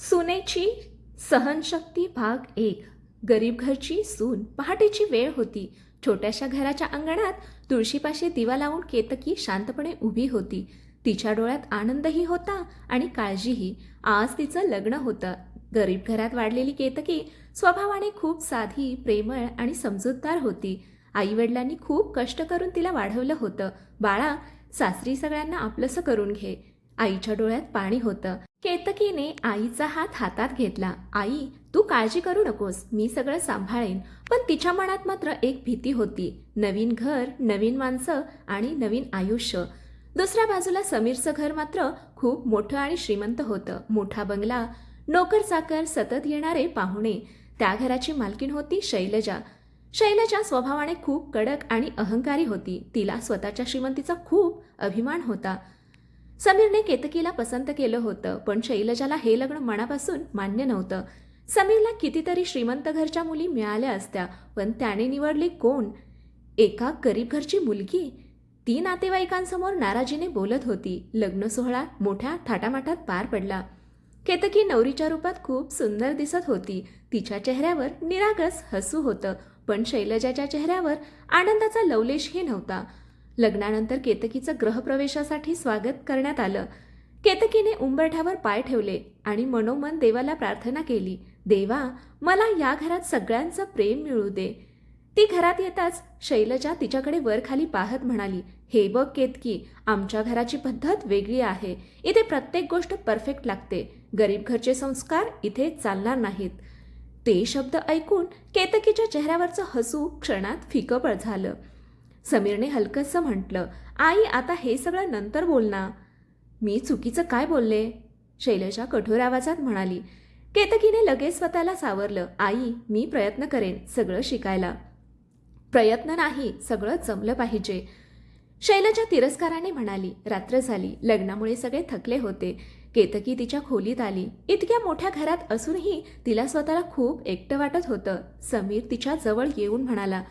सुनेची सहनशक्ती भाग एक. गरीब घरची सून. पहाटेची वेळ होती. छोट्याशा घराच्या अंगणात तुळशीपाशी दिवा लावून केतकी शांतपणे उभी होती. तिच्या डोळ्यात आनंदही होता आणि काळजीही. आज तिचं लग्न होतं. गरीब घरात वाढलेली केतकी स्वभावाने खूप साधी, प्रेमळ आणि समजूतदार होती. आईवडिलांनी खूप कष्ट करून तिला वाढवलं होतं. बाळा, सासरी सगळ्यांना आपलंसं करून घे. आईच्या डोळ्यात पाणी होतं. केतकीने आईचा हात हातात घेतला. आई, तू काळजी करू नकोस, मी सगळं सांभाळेन. पण तिच्या मनात मात्र एक भीती होती. नवीन घर, नवीन माणसं आणि नवीन आयुष्य. दुसऱ्या बाजूला समीरचं घर मात्र खूप मोठं आणि श्रीमंत होतं. मोठा बंगला, नोकर चाकर, सतत येणारे पाहुणे. त्या घराची मालकीण होती शैलजा. शैलजा स्वभावाने खूप कडक आणि अहंकारी होती. तिला स्वतःच्या श्रीमंतीचा खूप अभिमान होता. समीरने केतकीला पसंत केलं होतं, पण शैलजाला हे लग्न मनापासून मान्य नव्हतं. समीरला कितीतरी श्रीमंत घरच्या मुली मिळाल्या असत्या, पण त्याने निवडली कोण? एका गरीब घरची मुलगी. ती नातेवाईकांसमोर नाराजीने बोलत होती. लग्न सोहळा मोठ्या थाटामाटात पार पडला. केतकी नवरीच्या रूपात खूप सुंदर दिसत होती. तिच्या चेहऱ्यावर निरागस हसू होतं, पण शैलजाच्या चेहऱ्यावर आनंदाचा लवलेशही नव्हता. लग्नानंतर केतकीचं गृहप्रवेशासाठी स्वागत करण्यात आलं. केतकीने उंबरठ्यावर पाय ठेवले आणि मनोमन देवाला प्रार्थना केली. देवा, मला या घरात सगळ्यांचं प्रेम मिळू दे. ती घरात येताच शैलजा तिच्याकडे वर खाली पाहत म्हणाली, हे बघ केतकी, आमच्या घराची पद्धत वेगळी आहे. इथे प्रत्येक गोष्ट परफेक्ट लागते. गरीब घरचे संस्कार इथे चालणार नाहीत. ते शब्द ऐकून केतकीच्या चेहऱ्यावरचं हसू क्षणात फिकं झालं. समीरने हलकंसं म्हटलं, आई, आता हे सगळं नंतर बोल ना. मी चुकीचं काय बोलले? शैलजा कठोर आवाजात म्हणाली. केतकीने लगेच स्वतःला सावरलं. आई, मी प्रयत्न करेन सगळं शिकायला. प्रयत्न नाही, सगळं जमलं पाहिजे. शैलजा तिरस्काराने म्हणाली. रात्र झाली. लग्नामुळे सगळे थकले होते. केतकी तिच्या खोलीत आली. इतक्या मोठ्या घरात असूनही तिला स्वतःला खूप एकटं वाटत होतं. समीर तिच्या जवळ येऊन म्हणाला,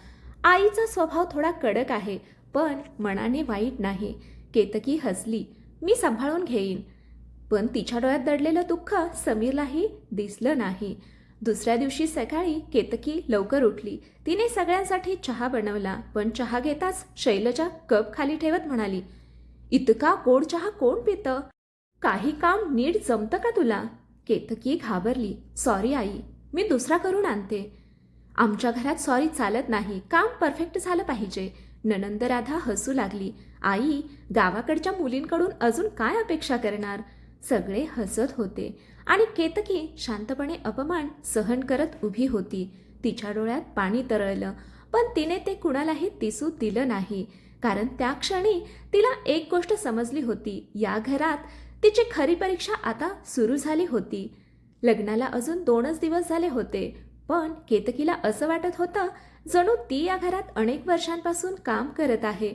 आईचा स्वभाव थोडा कडक आहे, पण मनाने वाईट नाही. केतकी हसली. मी सांभाळून घेईन. पण तिच्या डोळ्यात दडलेलं दुःख समीरलाही दिसलं नाही. दुसऱ्या दिवशी सकाळी केतकी लवकर उठली. तिने सगळ्यांसाठी चहा बनवला, पण चहा घेताच शैलजा कप खाली ठेवत म्हणाली, इतका गोड चहा कोण पितं? काही काम नीट जमतं का तुला? केतकी घाबरली. सॉरी आई, मी दुसरा करून आणते. आमच्या घरात सॉरी चालत नाही, काम परफेक्ट झालं पाहिजे. ननंद राधा हसू लागली. आई, गावाकडच्या मुलींकडून अजून काय अपेक्षा करणार? सगळे हसत होते आणि केतकी शांतपणे अपमान सहन करत उभी होती. तिच्या डोळ्यात पाणी तरळलं, पण तिने ते कुणालाही दिसू दिलं नाही. कारण त्या क्षणी तिला एक गोष्ट समजली होती. या घरात तिची खरी परीक्षा आता सुरू झाली होती. लग्नाला अजून 2च दिवस झाले होते, पण केतकीला असं वाटत होतं जणू ती या घरात अनेक वर्षांपासून काम करत आहे.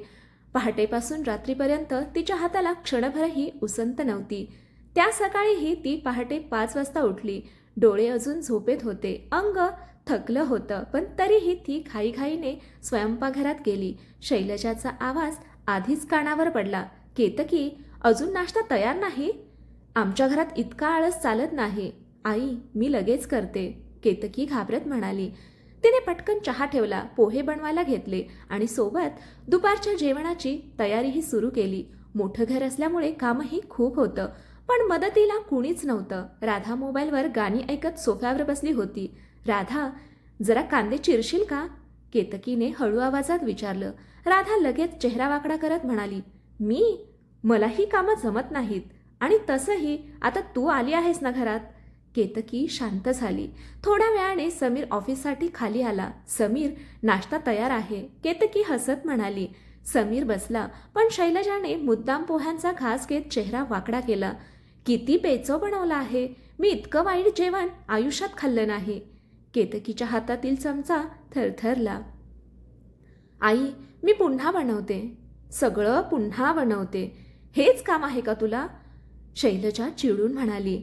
पहाटेपासून रात्रीपर्यंत तिच्या हाताला क्षणभरही उसंत नव्हती. त्या सकाळीही ती पहाटे 5 वाजता उठली. डोळे अजून झोपेत होते. अंग थकलं होतं, पण तरीही ती घाईघाईने स्वयंपाकघरात गेली. शैलजाचा आवाज आधीच कानावर पडला. केतकी, अजून नाश्ता तयार नाही? आमच्या घरात इतका आळस चालत नाही. आई, मी लगेच करते. केतकी घाबरत म्हणाली. तिने पटकन चहा ठेवला, पोहे बनवायला घेतले आणि सोबत दुपारच्या जेवणाची तयारीही सुरू केली. मोठं घर असल्यामुळे कामही खूप होतं, पण मदतीला कुणीच नव्हतं. राधा मोबाईलवर गाणी ऐकत सोफ्यावर बसली होती. राधा, जरा कांदे चिरशील का? केतकीने हळू आवाजात विचारलं. राधा लगेच चेहरा वाकडा करत म्हणाली, मलाही कामं जमत नाहीत, आणि तसंही आता तू आली आहेस ना घरात. केतकी शांत झाली. थोड्या वेळाने समीर ऑफिससाठी खाली आला. समीर, नाश्ता तयार आहे. केतकी हसत म्हणाली. समीर बसला, पण शैलजाने मुद्दाम पोह्यांचा घास घेत चेहरा वाकडा केला. किती बेचव बनवला आहे. मी इतकं वाईट जेवण आयुष्यात खाल्लं नाही. केतकीच्या हातातील चमचा थरथरला. आई, मी पुन्हा बनवते. सगळं पुन्हा बनवते. हेच काम आहे का तुला? शैलजा चिडून म्हणाली.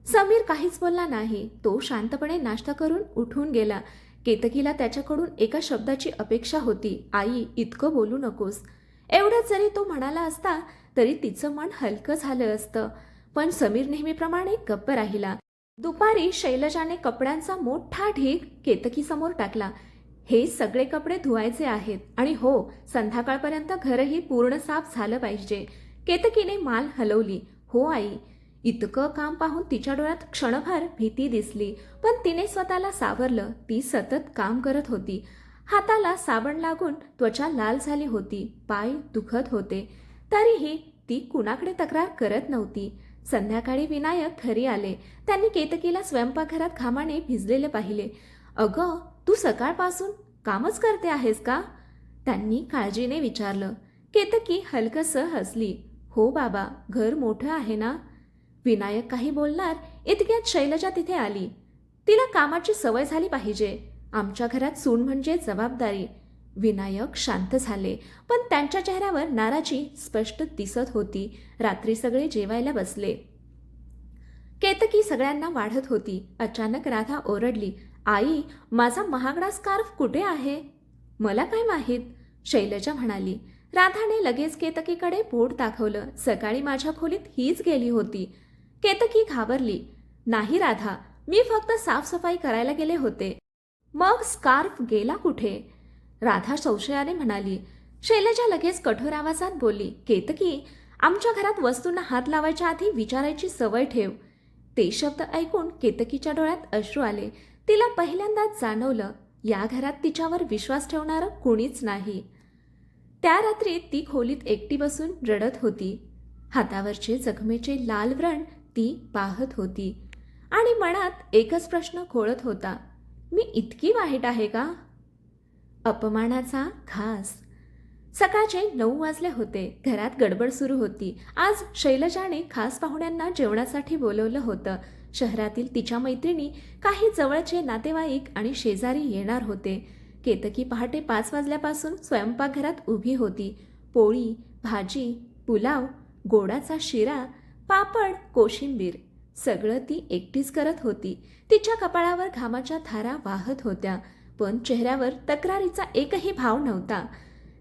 समीर काहीच बोलला नाही. तो शांतपणे नाश्ता करून उठून गेला. केतकीला त्याच्याकडून एका शब्दाची अपेक्षा होती. आई, इतकं बोलू नकोस. एवढंच जरी तो म्हणाला असता तरी तिचं मन हलकं झालं असतं. पण समीर नेहमीप्रमाणे गप्प राहिला. दुपारी शैलजाने कपड्यांचा मोठा ढीग केतकीसमोर टाकला. हे सगळे कपडे धुवायचे आहेत आणि हो, संध्याकाळपर्यंत घरही पूर्ण साफ झालं पाहिजे. केतकीने मान हलवली. हो आई. इतकं काम पाहून तिच्या डोळ्यात क्षणभर भीती दिसली, पण तिने स्वतःला सावरलं. ती सतत काम करत होती. हाताला साबण लागून त्वचा लाल झाली होती, पाय दुखत होते. तरीही ती कुणाकडे तक्रार करत नव्हती. संध्याकाळी विनायक घरी आले. त्यांनी केतकीला स्वयंपाकघरात घामाने भिजलेले पाहिले. अगं, तू सकाळपासून कामच करते आहेस का? त्यांनी काळजीने विचारलं. केतकी हलकसं हसली. हो बाबा, घर मोठं आहे ना. विनायक काही बोलणार इतक्यात शैलजा तिथे आली. तिला कामाची सवय झाली पाहिजे. आमच्या घरात सून म्हणजे जबाबदारी. विनायक शांत झाले, पण त्यांच्या चेहऱ्यावर नाराजी स्पष्ट दिसत होती. रात्री सगळे जेवायला बसले. केतकी सगळ्यांना वाढत होती. अचानक राधा ओरडली. आई, माझा महागडा स्कार्फ कुठे आहे? मला काय माहीत, शैलजा म्हणाली. राधाने लगेच केतकीकडे बोट दाखवलं. सकाळी माझ्या खोलीत हीच गेली होती. केतकी घाबरली. नाही राधा, मी फक्त साफसफाई करायला गेले होते. मग स्कार्फ गेला कुठे? राधा संशयाने म्हणाली. शैलजा लगेच कठोर आवाजात बोलली. केतकी, आमच्या घरात वस्तूंना हात लावायच्या आधी विचारायची सवय ठेव. ते शब्द ऐकून केतकीच्या डोळ्यात अश्रू आले. तिला पहिल्यांदाच जाणवलं, या घरात तिच्यावर विश्वास ठेवणारं कोणीच नाही. त्या रात्री ती खोलीत एकटी बसून रडत होती. हातावरचे जखमेचे लाल व्रण ती पाहत होती आणि मनात एकच प्रश्न खोळत होता. मी इतकी वाईट आहे का? अपमानाचा घास. सकाळचे 9 वाजले होते. घरात गडबड सुरू होती. आज शैलजाने खास पाहुण्यांना जेवणासाठी बोलवलं होतं. शहरातील तिच्या मैत्रिणी, काही जवळचे नातेवाईक आणि शेजारी येणार होते. केतकी पहाटे 5 वाजल्यापासून स्वयंपाकघरात उभी होती. पोळी, भाजी, पुलाव, गोडाचा शिरा, पापड, कोशिंबीर सगळं ती एकटीच करत होती. तिच्या कपाळावर घामाच्या धारा वाहत होत्या, पण चेहऱ्यावर तक्रारीचा एकही भाव नव्हता.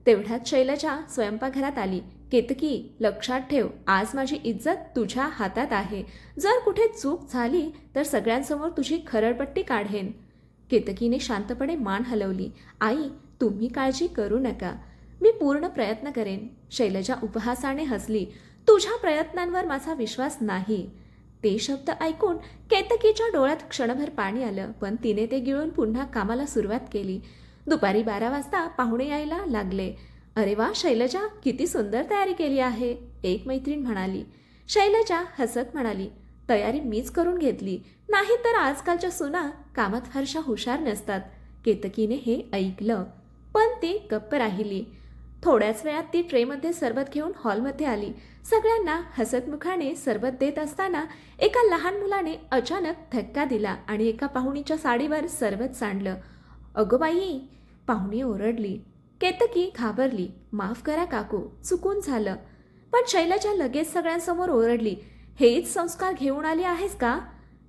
तेवढ्यात शैलजा स्वयंपाकघरात आली. केतकी, लक्षात ठेव, आज माझी इज्जत तुझ्या हातात आहे. जर कुठे चूक झाली तर सगळ्यांसमोर तुझी खरडपट्टी काढेन. केतकीने शांतपणे मान हलवली. आई, तुम्ही काळजी करू नका. मी पूर्ण प्रयत्न करेन. शैलजा उपहासाने हसली. तुझ्या प्रयत्नांवर माझा विश्वास नाही. ते शब्द ऐकून केतकीच्या डोळ्यात क्षणभर पाणी आलं, पण तिने ते गिळून पुन्हा कामाला सुरुवात केली. दुपारी 12 वाजता पाहुणे यायला लागले. अरे वा शैलजा, किती सुंदर तयारी केली आहे, एक मैत्रीण म्हणाली. शैलजा हसत म्हणाली, तयारी मीच करून घेतली. नाही तर आजकालच्या सुना कामात फारशा हुशार नसतात. केतकीने हे ऐकलं, पण ती गप्प राहिली. थोड्याच वेळात ती ट्रेमध्ये सरबत घेऊन हॉलमध्ये आली. सगळ्यांना हसतमुखाने सरबत देत असताना एका लहान मुलाने अचानक धक्का दिला आणि एका पाहुणीच्या साडीवर सरबत सांडलं. अगं बाई, पाहुणी ओरडली. केतकी घाबरली. माफ करा काकू, चुकून झालं. पण शैलजा लगेच सगळ्यांसमोर ओरडली. हेच संस्कार घेऊन आली आहेस का?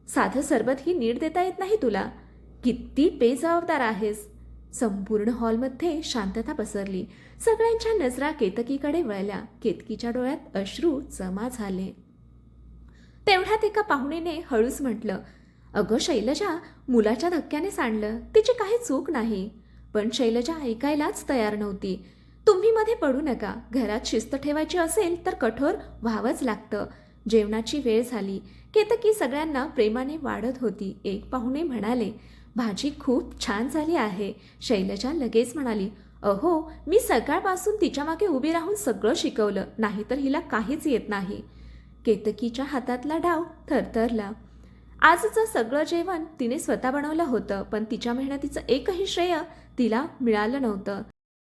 साधं सरबत ही नीट देता येत नाही तुला. किती बेजबाबदार आहेस. संपूर्ण हॉलमध्ये शांतता पसरली. सगळ्यांच्या नजरा केतकीकडे वळल्या. केतकीच्या डोळ्यात अश्रू जमा झाले. तेवढ्यात एका पाहुणीने हळूच म्हटलं, अगं शैलजा, मुलाच्या धक्क्याने सांडलं, तिची काही चूक नाही. पण शैलजा ऐकायलाच तयार नव्हती. तुम्ही मध्ये पडू नका. घरात शिस्त ठेवायची असेल तर कठोर व्हावंच लागतं. जेवणाची वेळ झाली. केतकी सगळ्यांना प्रेमाने वाढत होती. एक पाहुणे म्हणाले, भाजी खूप छान झाली आहे. शैलजा लगेच म्हणाली, अहो, मी सकाळपासून तिच्या मागे उभी राहून सगळं शिकवलं, नाहीतर हिला काहीच येत नाही. केतकीच्या हातातला डाव थरथरला. आजचं सगळं जेवण तिने स्वतः बनवलं होतं, पण तिच्या मेहनतीचं एकही श्रेय तिला मिळालं नव्हतं.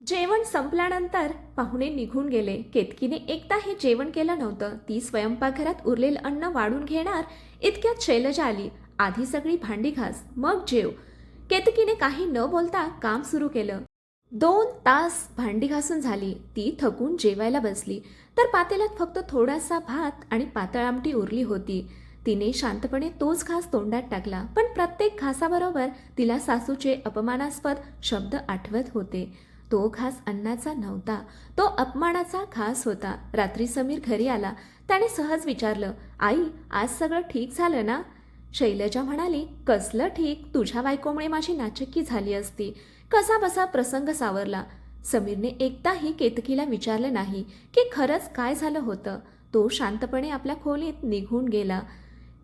जेवण संपल्यानंतर पाहुणे निघून गेले. केतकीने एकदाही जेवण केलं नव्हतं. ती स्वयंपाकघरात उरलेलं अन्न वाढून घेणार इतक्यात शैलजा आली. आधी सगळी भांडी घास, मग जेव. केतकीने काही न बोलता काम सुरू केलं. 2 तास भांडी घासून झाली. ती थकून जेवायला बसली तर पातेल्यात फक्त थोडासा भात आणि पातळ आमटी उरली होती. तिने शांतपणे तोच घास तोंडात टाकला, पण प्रत्येक घासाबरोबर तिला सासूचे अपमानास्पद शब्द आठवत होते. तो घास अन्नाचा नव्हता, तो अपमानाचा घास होता. रात्री समीर घरी आला. त्याने सहज विचारलं, आई, आज सगळं ठीक झालं ना? शैलजा म्हणाली, कसलं ठीक, तुझ्या बायकोमुळे माझी नाचक्की झाली असती. कसा बसा प्रसंग सावरला. समीरने एकदाही केतकीला विचारले नाही की खरंच काय झालं होतं. तो शांतपणे आपल्या खोलीत निघून गेला.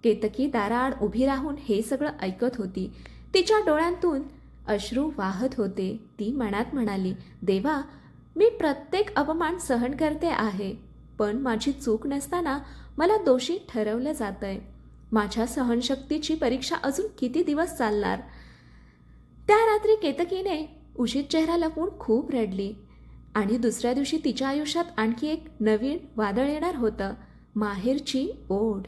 केतकी दाराआड उभी राहून हे सगळं ऐकत होती. तिच्या डोळ्यांतून अश्रू वाहत होते. ती मनात म्हणाली, देवा, मी प्रत्येक अपमान सहन करते आहे, पण माझी चूक नसताना मला दोषी ठरवलं जातंय. माझ्या सहनशक्तीची परीक्षा अजून किती दिवस चालणार? त्या रात्री केतकीने उशीत चेहरा लपवून खूप रडली. आणि दुसऱ्या दिवशी तिच्या आयुष्यात आणखी एक नवीन वादळ येणार होतं, माहेरची ओढ.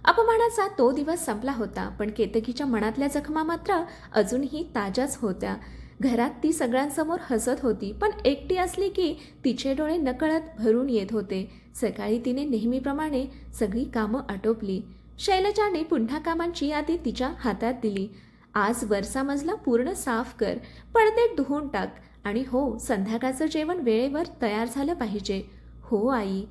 अपमानाचा तो दिवस संपला होता, पण केतकीच्या मनातल्या जखमा मात्र अजूनही ताज्याच होत्या. घरात ती सगळ्यांसमोर हसत होती, पण एकटी असली की तिचे डोळे नकळत भरून येत होते. सकाळी तिने नेहमीप्रमाणे सगळी कामं आटोपली. शैलजाने पुन्हा कामांची यादी तिच्या हातात दिली. आज वरचा मजला पूर्ण साफ कर, पडदे धुवून टाक, आणि हो, संध्याकाळचं जेवण वेळेवर तयार झालं पाहिजे. हो आई,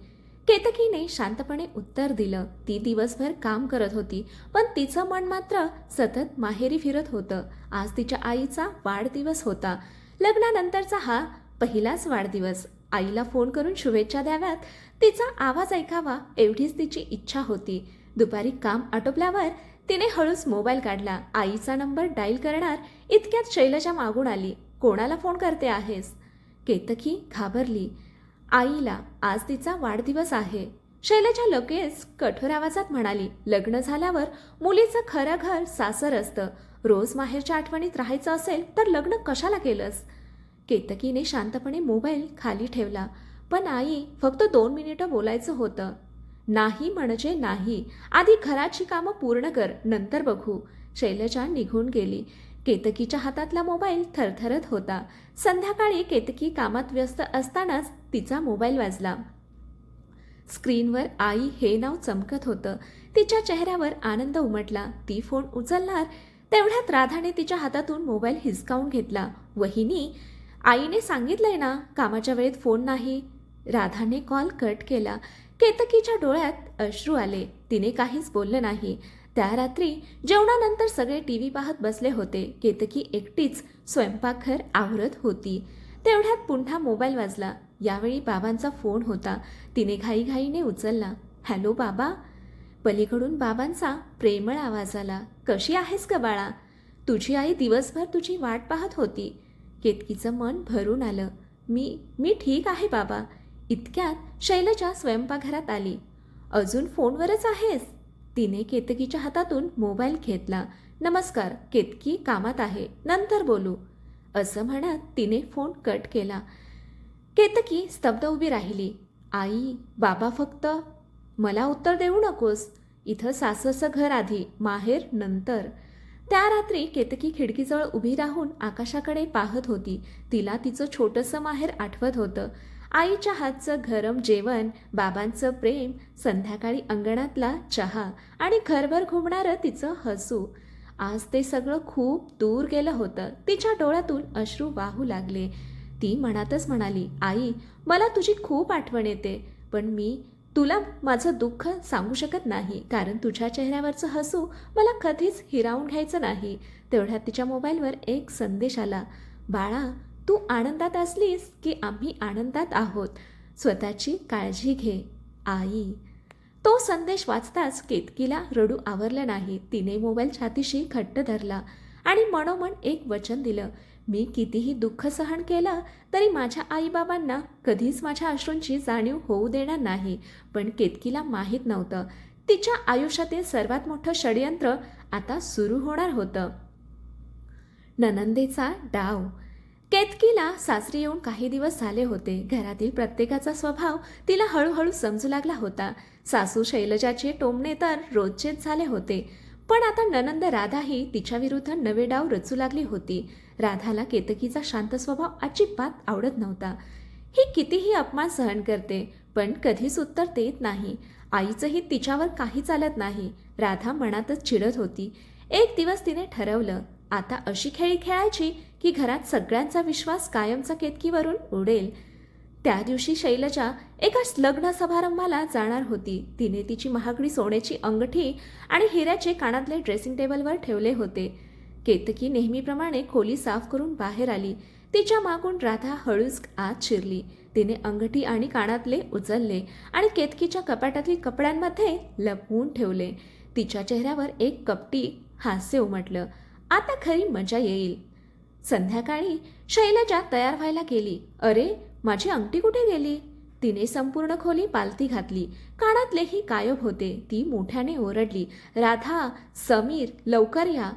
केतकीने शांतपणे उत्तर दिलं. ती दिवसभर काम करत होती, पण तिचं मन मात्र सतत माहेरी फिरत होतं. आज तिच्या आईचा वाढदिवस होता. लग्नानंतरचा हा पहिलाच वाढदिवस. आईला फोन करून शुभेच्छा द्याव्यात, तिचा आवाज ऐकावा, एवढीच तिची इच्छा होती. दुपारी काम आटोपल्यावर तिने हळूच मोबाईल काढला. आईचा नंबर डायल करणार इतक्यात शैलजा मागून आली. कोणाला फोन करते आहेस? केतकी घाबरली. आईला, आज तिचा वाढदिवस आहे. शैलजा लगेच कठोर आवाजात म्हणाली, लग्न झाल्यावर मुलीचं खरं घर सासर असतं. रोज माहेरच्या आठवणीत राहायचं असेल तर लग्न कशाला केलंस? केतकीने शांतपणे मोबाईल खाली ठेवला. पण आई, फक्त 2 मिनिटं बोलायचं होतं. नाही म्हणजे नाही. आधी घराची कामं पूर्ण कर, नंतर बघू. शैलजा निघून गेली. केतकीच्या हातातला मोबाईल थरथरत होता. संध्याकाळी केतकी कामात व्यस्त असतानाच तिचा मोबाईल वाजला. स्क्रीनवर आई हे नाव चमकत होतं. तिच्या चेहऱ्यावर आनंद उमटला. ती फोन उचलणार तेवढ्यात राधाने तिच्या हातातून मोबाईल हिसकावून घेतला. वहिनी, आईने सांगितलंय ना, कामाच्या वेळेत फोन नाही. राधाने कॉल कट केला. केतकीच्या डोळ्यात अश्रू आले. तिने काहीच बोललं नाही. त्या रात्री जेवणानंतर सगळे टीव्ही पाहत बसले होते. केतकी एकटीच स्वयंपाकघर आवरत होती. तेवढ्यात पुन्हा मोबाईल वाजला. यावेळी बाबांचा फोन होता. तिने घाईघाईने उचलला. हॅलो बाबा. पलीकडून बाबांचा प्रेमळ आवाज आला. कशी आहेस का बाळा? तुझी आई दिवसभर तुझी वाट पाहत होती. केतकीचं मन भरून आलं. मी ठीक आहे बाबा. इतक्यात शैलजा स्वयंपाकघरात आली. अजून फोनवरच आहेस? तिने केतकीच्या हातातून मोबाईल घेतला. नमस्कार, केतकी कामात आहे, नंतर बोलू, असं म्हणत तिने फोन कट केला. केतकी स्तब्ध उभी राहिली. आई, बाबा फक्त मला उत्तर देऊ नकोस. इथं सासरचं घर आधी, माहेर नंतर. त्या रात्री केतकी खिडकीजवळ उभी राहून आकाशाकडे पाहत होती. तिला तिचं छोटंसं माहेर आठवत होतं. आईच्या हातचं गरम जेवण, बाबांचं प्रेम, संध्याकाळी अंगणातला चहा आणि घरभर घुमणारं तिचं हसू. आज ते सगळं खूप दूर गेलं होतं. तिच्या डोळ्यातून अश्रू वाहू लागले. ती मनातच म्हणाली, आई, मला तुझी खूप आठवण येते, पण मी तुला माझं दुःख सांगू शकत नाही, कारण तुझ्या चेहऱ्यावरचं हसू मला कधीच हिरावून घ्यायचं नाही. तेवढ्यात तिच्या मोबाईलवर एक संदेश आला. बाळा, तू आनंदात असलीस की आम्ही आनंदात आहोत. स्वतःची काळजी घे, आई. तो संदेश वाचताच केतकीला रडू आवरलं नाही. तिने मोबाईल छातीशी घट्ट धरला आणि मनोमन एक वचन दिलं. मी कितीही दुःख सहन केलं तरी माझ्या आईबाबांना कधीच माझ्या अश्रूंची जाणीव होऊ देणार नाही. पण केतकीला माहीत नव्हतं, तिच्या आयुष्यातील सर्वात मोठं षडयंत्र आता सुरू होणार होतं. ननंदेचा डाव. केतकीला सासरी येऊन काही दिवस झाले होते. घरातील प्रत्येकाचा स्वभाव तिला हळूहळू समजू लागला होता. सासू शैलजाचे टोमणे तर रोजचेच झाले होते, पण आता ननंद राधाही तिच्या विरुद्ध नवे डाव रचू लागली होती. राधाला केतकीचा शांत स्वभाव अजिबात आवडत नव्हता. ही कितीही अपमान सहन करते, पण कधीच उत्तर देत नाही. आईचंही तिच्यावर काही चालत नाही. राधा मनातच चिडत होती. एक दिवस तिने ठरवलं, आता अशी खेळी खेळायची की घरात सगळ्यांचा विश्वास कायमचा केतकीवरून उडेल. त्या दिवशी शैलजा एका लग्न समारंभाला जाणार होती. तिने तिची महागडी सोन्याची अंगठी आणि हिऱ्याचे कानातले ड्रेसिंग टेबलवर ठेवले होते. केतकी नेहमीप्रमाणे खोली साफ करून बाहेर आली. तिच्या मागून राधा हळूच आत शिरली. तिने अंगठी आणि कानातले उचलले आणि केतकीच्या कपाटातील कपड्यांमध्ये लपवून ठेवले. तिच्या चेहऱ्यावर एक कपटी हास्य उमटलं. आता खरी मजा येईल. संध्याकाळी शैलजा तयार व्हायला गेली. अरे, माझी अंगठी कुठे गेली? तिने संपूर्ण खोली पालथी घातली. कानातलेही गायब होते. ती मोठ्याने ओरडली, राधा, समीर, लवकर या.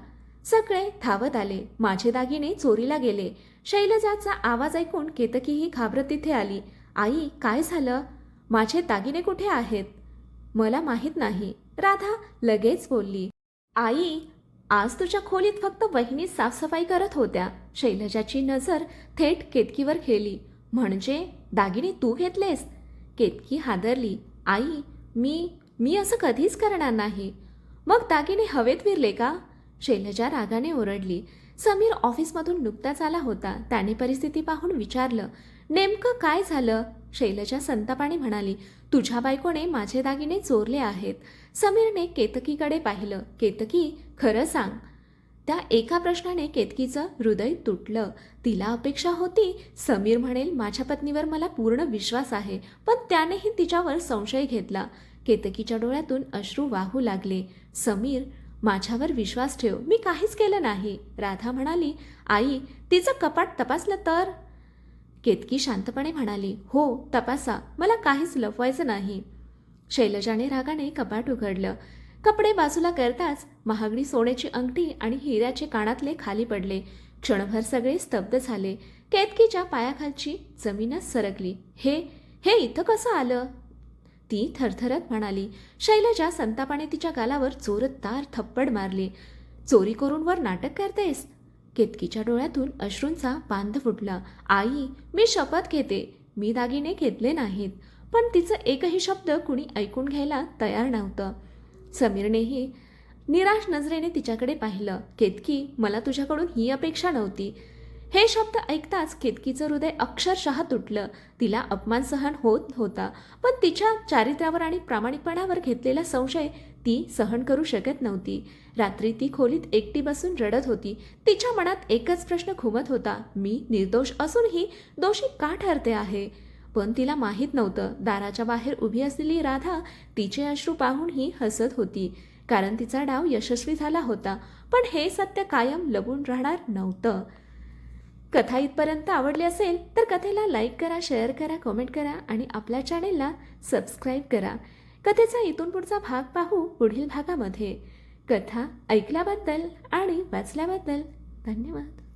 सगळे धावत आले. माझे दागिने चोरीला गेले. शैलजाचा आवाज ऐकून केतकीही घाबरत तिथे आली. आई, काय झालं? माझे दागिने कुठे आहेत? मला माहीत नाही, राधा लगेच बोलली. आई, आज तुझ्या खोलीत फक्त वहिनी साफसफाई करत होत्या. शैलजाची नजर थेट केतकीवर गेली. म्हणजे दागिने तू घेतलेस? केतकी हादरली. आई, मी असं कधीच करणार नाही. मग दागिने हवेत विरले का? शैलजा रागाने ओरडली. समीर ऑफिसमधून नुकताच आला होता. त्याने परिस्थिती पाहून विचारलं, नेमकं काय झालं? शैलजा संतापाने म्हणाली, तुझ्या बायकोने माझे दागिने चोरले आहेत. समीरने केतकीकडे पाहिलं. केतकी, खरं सांग. त्या एका प्रश्नाने केतकीचं हृदय तुटलं. तिला अपेक्षा होती समीर म्हणेल, माझ्या पत्नीवर मला पूर्ण विश्वास आहे, पण त्यानेही तिच्यावर संशय घेतला. केतकीच्या डोळ्यातून अश्रू वाहू लागले. समीर, माझ्यावर विश्वास ठेव, मी काहीच केलं नाही. राधा म्हणाली. आई, तिचं कपाट तपासलं तर? केतकी शांतपणे म्हणाली, हो, तपासा, मला काहीच लपवायचं नाही. शैलजाने रागाने कपाट उघडलं. कपडे बाजूला करताच महागडी सोन्याची अंगठी आणि हिऱ्याचे कानातले खाली पडले. क्षणभर सगळे स्तब्ध झाले. केतकीच्या पायाखालची जमीनच सरकली. हे इथं कसं आलं? ती थरथरत म्हणाली. शैलजा संतापाने तिच्या गालावर जोरदार थप्पड मारली. चोरी करून वर नाटक करतेस? केतकीच्या डोळ्यातून अश्रूंचा बांध फुटला. आई, मी शपथ घेते, मी दागिने घेतले नाहीत. पण तिचं एकही शब्द कुणी ऐकून घ्यायला तयार नव्हतं. समीरनेही निराश नजरेने तिच्याकडे पाहिलं. केतकी, मला तुझ्याकडून ही अपेक्षा नव्हती. हे शब्द ऐकताच केतकीचं हृदय अक्षरशः तुटलं. तिला अपमान सहन होत होता, पण तिच्या चारित्र्यावर आणि प्रामाणिकपणावर घेतलेला संशय ती सहन करू शकत नव्हती. रात्री ती खोलीत एकटी बसून रडत होती. तिच्या मनात एकच प्रश्न घुमत होता, मी निर्दोष असूनही दोषी का ठरते आहे? पण तिला माहीत नव्हतं, दाराच्या बाहेर उभी असलेली राधा तिचे अश्रू पाहूनही हसत होती, कारण तिचा डाव यशस्वी झाला होता. पण हे सत्य कायम लपून राहणार नव्हतं. कथा इथपर्यंत आवडली असेल तर कथेला लाईक करा, शेअर करा, कमेंट करा आणि आपल्या चॅनेलला सबस्क्राईब करा. कथेचा इथून पुढचा भाग पाहू पुढील भागामध्ये. कथा ऐकल्याबद्दल आणि वाचल्याबद्दल धन्यवाद.